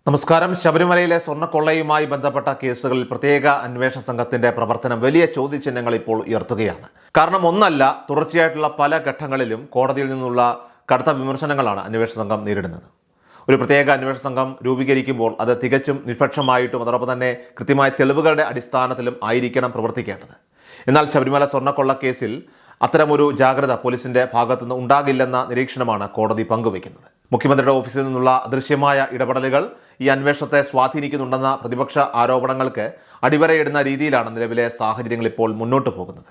നമസ്കാരം. ശബരിമലയിലെ സ്വർണ്ണക്കൊള്ളയുമായി ബന്ധപ്പെട്ട കേസുകളിൽ പ്രത്യേക അന്വേഷണ സംഘത്തിന്റെ പ്രവർത്തനം വലിയ ചോദ്യചിഹ്നങ്ങൾ ഇപ്പോൾ ഉയർത്തുകയാണ്. കാരണം ഒന്നല്ല, തുടർച്ചയായിട്ടുള്ള പല ഘട്ടങ്ങളിലും കോടതിയിൽ നിന്നുള്ള കടുത്ത വിമർശനങ്ങളാണ് അന്വേഷണ സംഘം നേരിടുന്നത്. ഒരു പ്രത്യേക അന്വേഷണ സംഘം രൂപീകരിക്കുമ്പോൾ അത് തികച്ചും നിഷ്പക്ഷമായിട്ടും അതോടൊപ്പം തന്നെ കൃത്യമായ തെളിവുകളുടെ അടിസ്ഥാനത്തിലും ആയിരിക്കണം പ്രവർത്തിക്കേണ്ടത്. എന്നാൽ ശബരിമല സ്വർണ്ണക്കൊള്ള കേസിൽ അത്തരമൊരു ജാഗ്രത പോലീസിന്റെ ഭാഗത്തുനിന്ന് ഉണ്ടാകില്ലെന്ന നിരീക്ഷണമാണ് കോടതി പങ്കുവയ്ക്കുന്നത്. മുഖ്യമന്ത്രിയുടെ ഓഫീസിൽ നിന്നുള്ള അദൃശ്യമായ ഇടപെടലുകൾ ഈ അന്വേഷണത്തെ സ്വാധീനിക്കുന്നുണ്ടെന്ന പ്രതിപക്ഷ ആരോപണങ്ങൾക്ക് അടിവരയിടുന്ന രീതിയിലാണ് നിലവിലെ സാഹചര്യങ്ങൾ ഇപ്പോൾ മുന്നോട്ട് പോകുന്നത്.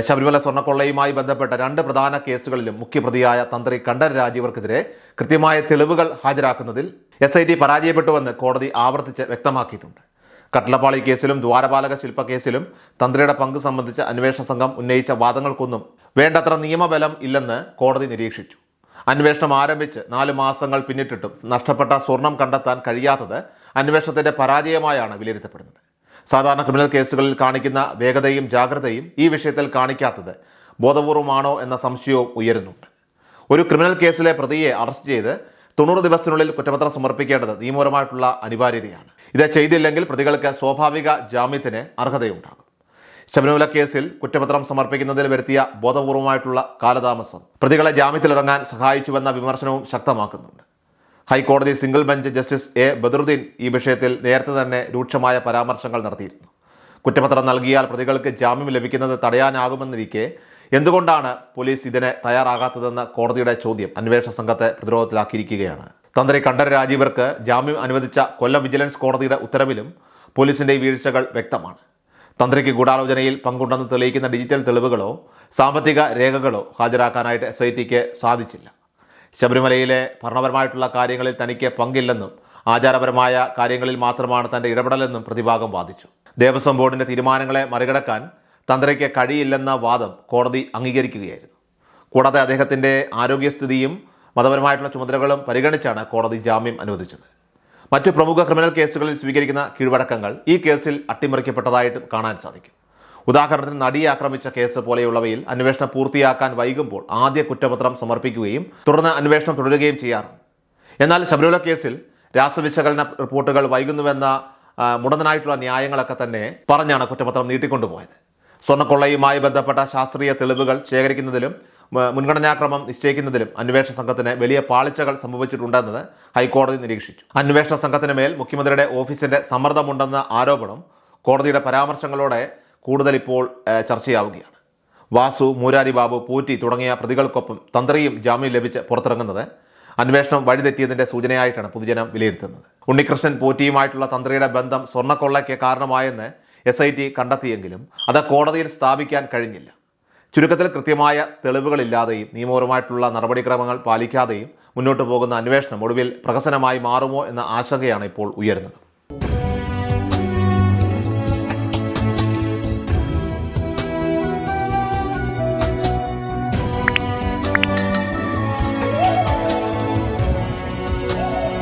ശബരിമല സ്വർണ്ണക്കൊള്ളയുമായി ബന്ധപ്പെട്ട രണ്ട് പ്രധാന കേസുകളിലും മുഖ്യപ്രതിയായ തന്ത്രി കണ്ഠരര് രാജീവർക്കെതിരെ കൃത്യമായ തെളിവുകൾ ഹാജരാക്കുന്നതിൽ SIT പരാജയപ്പെട്ടുവെന്ന് കോടതി ആവർത്തിച്ച് വ്യക്തമാക്കിയിട്ടുണ്ട്. കട്ടളപ്പാളി കേസിലും ദ്വാരപാലക ശില്പ കേസിലും തന്ത്രിയുടെ പങ്ക് സംബന്ധിച്ച് അന്വേഷണ സംഘം ഉന്നയിച്ച വാദങ്ങൾക്കൊന്നും വേണ്ടത്ര നിയമബലം ഇല്ലെന്ന് കോടതി നിരീക്ഷിച്ചു. അന്വേഷണം ആരംഭിച്ച് 4 മാസങ്ങൾ പിന്നിട്ടിട്ടും നഷ്ടപ്പെട്ട സ്വർണം കണ്ടെത്താൻ കഴിയാത്തത് അന്വേഷണത്തിന്റെ പരാജയമായാണ് വിലയിരുത്തപ്പെടുന്നത്. സാധാരണ ക്രിമിനൽ കേസുകളിൽ കാണിക്കുന്ന വേഗതയും ജാഗ്രതയും ഈ വിഷയത്തിൽ കാണിക്കാത്തത് ബോധപൂർവമാണോ എന്ന സംശയവും ഉയരുന്നുണ്ട്. ഒരു ക്രിമിനൽ കേസിലെ പ്രതിയെ അറസ്റ്റ് ചെയ്ത് 90 ദിവസത്തിനുള്ളിൽ കുറ്റപത്രം സമർപ്പിക്കേണ്ടത് നിയമപരമായിട്ടുള്ള അനിവാര്യതയാണ്. ഇത് ചെയ്തില്ലെങ്കിൽ പ്രതികൾക്ക് സ്വാഭാവിക ജാമ്യത്തിന് അർഹതയുണ്ടാകും. ശബരിമല കേസിൽ കുറ്റപത്രം സമർപ്പിക്കുന്നതിൽ വരുത്തിയ ബോധപൂർവമായിട്ടുള്ള കാലതാമസം പ്രതികളെ ജാമ്യത്തിലിറങ്ങാൻ സഹായിച്ചുവെന്ന വിമർശനവും ശക്തമാക്കുന്നുണ്ട്. ഹൈക്കോടതി single bench justice A. Badharudeen ഈ വിഷയത്തിൽ നേരത്തെ തന്നെ രൂക്ഷമായ പരാമർശങ്ങൾ നടത്തിയിരുന്നു. കുറ്റപത്രം നൽകിയാൽ പ്രതികൾക്ക് ജാമ്യം ലഭിക്കുന്നത് തടയാനാകുമെന്നിരിക്കെ എന്തുകൊണ്ടാണ് പോലീസ് ഇതിന് തയ്യാറാകാത്തതെന്ന കോടതിയുടെ ചോദ്യം അന്വേഷണ സംഘത്തെ പ്രതിരോധത്തിലാക്കിയിരിക്കുകയാണ്. തന്ത്രി കണ്ഠരര് രാജീവർക്ക് ജാമ്യം അനുവദിച്ച കൊല്ലം വിജിലൻസ് കോടതിയുടെ ഉത്തരവിലും പോലീസിന്റെ വീഴ്ചകൾ വ്യക്തമാണ്. തന്ത്രിക്ക് ഗൂഢാലോചനയിൽ പങ്കുണ്ടെന്ന് തെളിയിക്കുന്ന ഡിജിറ്റൽ തെളിവുകളോ സാമ്പത്തിക രേഖകളോ ഹാജരാക്കാനായിട്ട് SITക്ക് സാധിച്ചില്ല. ശബരിമലയിലെ ഭരണപരമായിട്ടുള്ള കാര്യങ്ങളിൽ തനിക്ക് പങ്കില്ലെന്നും ആചാരപരമായ കാര്യങ്ങളിൽ മാത്രമാണ് തൻ്റെ ഇടപെടലെന്നും പ്രതിഭാഗം വാദിച്ചു. ദേവസ്വം ബോർഡിൻ്റെ തീരുമാനങ്ങളെ മറികടക്കാൻ തന്ത്രിക്ക് കഴിയില്ലെന്ന വാദം കോടതി അംഗീകരിക്കുകയായിരുന്നു. കൂടാതെ അദ്ദേഹത്തിൻ്റെ ആരോഗ്യസ്ഥിതിയും മതപരമായിട്ടുള്ള ചുമതലകളും പരിഗണിച്ചാണ് കോടതി ജാമ്യം അനുവദിച്ചത്. മറ്റു പ്രമുഖ ക്രിമിനൽ കേസുകളിൽ സ്വീകരിക്കുന്ന കീഴ്വഴക്കങ്ങൾ ഈ കേസിൽ അട്ടിമറിക്കപ്പെട്ടതായിട്ടും കാണാൻ സാധിക്കും. ഉദാഹരണത്തിന് നടിയെ ആക്രമിച്ച കേസ് പോലെയുള്ളവയിൽ അന്വേഷണം പൂർത്തിയാക്കാൻ വൈകുമ്പോൾ ആദ്യ കുറ്റപത്രം സമർപ്പിക്കുകയും തുടർന്ന് അന്വേഷണം തുടരുകയും ചെയ്യാറുണ്ട്. എന്നാൽ ശബരിമല കേസിൽ രാസവിശകലന റിപ്പോർട്ടുകൾ വൈകുന്നുവെന്ന മുടന്തനായിട്ടുള്ള ന്യായങ്ങളൊക്കെ തന്നെ പറഞ്ഞാണ് കുറ്റപത്രം നീട്ടിക്കൊണ്ടുപോയത്. സ്വർണ്ണക്കൊള്ളയുമായി ബന്ധപ്പെട്ട ശാസ്ത്രീയ തെളിവുകൾ ശേഖരിക്കുന്നതിലും മുൻഗണനാക്രമം നിശ്ചയിക്കുന്നതിലും അന്വേഷണ സംഘത്തിന് വലിയ പാളിച്ചകൾ സംഭവിച്ചിട്ടുണ്ടെന്നത് ഹൈക്കോടതി നിരീക്ഷിച്ചു. അന്വേഷണ സംഘത്തിന് മേൽ മുഖ്യമന്ത്രിയുടെ ഓഫീസിന്റെ സമ്മർദ്ദമുണ്ടെന്ന ആരോപണം കോടതിയുടെ പരാമർശങ്ങളോടെ കൂടുതൽ ഇപ്പോൾ ചർച്ചയാവുകയാണ്. വാസു, മൂരാരി ബാബു, പൂറ്റി തുടങ്ങിയ പ്രതികൾക്കൊപ്പം തന്ത്രിയും ജാമ്യം ലഭിച്ച് പുറത്തിറങ്ങുന്നത് അന്വേഷണം വഴിതെറ്റിയതിൻ്റെ സൂചനയായിട്ടാണ് പൊതുജനം വിലയിരുത്തുന്നത്. ഉണ്ണികൃഷ്ണൻ പോറ്റിയുമായിട്ടുള്ള തന്ത്രിയുടെ ബന്ധം സ്വർണ്ണക്കൊള്ളയ്ക്ക് കാരണമായെന്ന് SIT കണ്ടെത്തിയെങ്കിലും അത് കോടതിയിൽ സ്ഥാപിക്കാൻ കഴിഞ്ഞില്ല. ചുരുക്കത്തിൽ കൃത്യമായ തെളിവുകളില്ലാതെയും നിയമപരമായിട്ടുള്ള നടപടിക്രമങ്ങൾ പാലിക്കാതെയും മുന്നോട്ട് പോകുന്ന അന്വേഷണം ഒടുവിൽ പ്രഹസനമായി മാറുമോ എന്ന ആശങ്കയാണ് ഇപ്പോൾ ഉയരുന്നത്.